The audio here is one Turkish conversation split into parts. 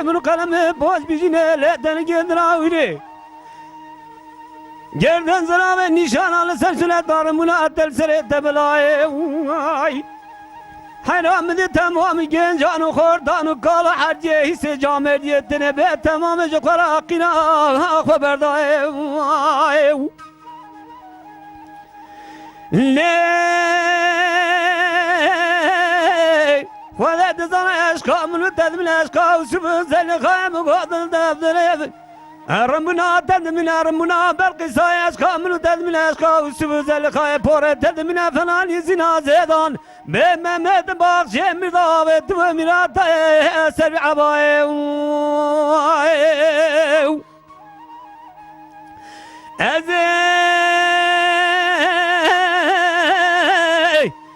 şemur kalemi boz bizine leden gendrauri. Gerden zara ve nişanalı sersüle darımına atel sere tebelay. Hayramdı tamamı gencanı kordanı kala hacce hisse cameriyetine be tamamı jokara akina haberday. Ne ولا تزرع أشقى من التد من أشقى وشوف زين خيم وقاضل دفتر ربنا تد من ربنا برقي ساي أشقى من التد من أشقى وشوف زين خيم بورة تد من فنان يزنا زيدان بممت باغ شمر ضابط ومرات سبع باي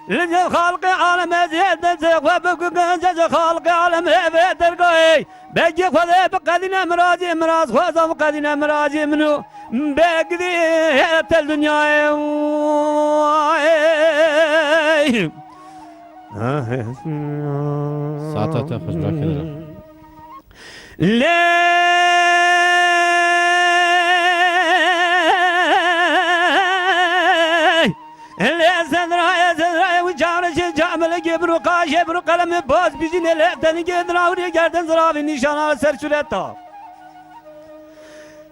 لجل خالق عالم زيد وبك جل خالق عالم بترقي بجي خذ بقدنا مراجي مراز خذ بقدنا مراجي منو بقدي الدنيا ساعتها خجلك كده لا gebru ka gebru kalemi boz bizim elden gedravri gerden zaravi nişana sersületta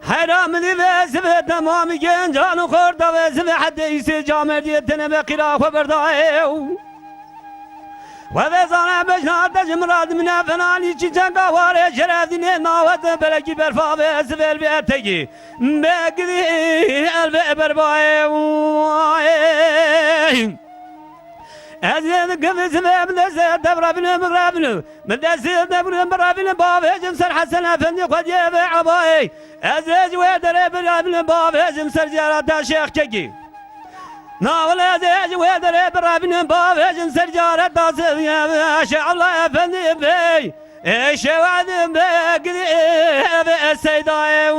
hayramını ve zve tamamı gencanı korda ve zve hadde ise cameriyetine ve kira haberdayı ve zana beşnada cimrad min fenali çiçek var şerefine navet belki berfa ve zvel ve ertegi begdi elbe berbay أزيد قفز مدرسة دبر ابن مغربن مدرسة دبر مغربن بابا جمسر حسن أفندي قد يبيع عباي أزيد ويدر ابن بابا جمسر جارة شيخ كيكي ناول أزيد ويدر ابن بابا جمسر جارة ما شاء الله أفندي بي إيش وعد بي السيداي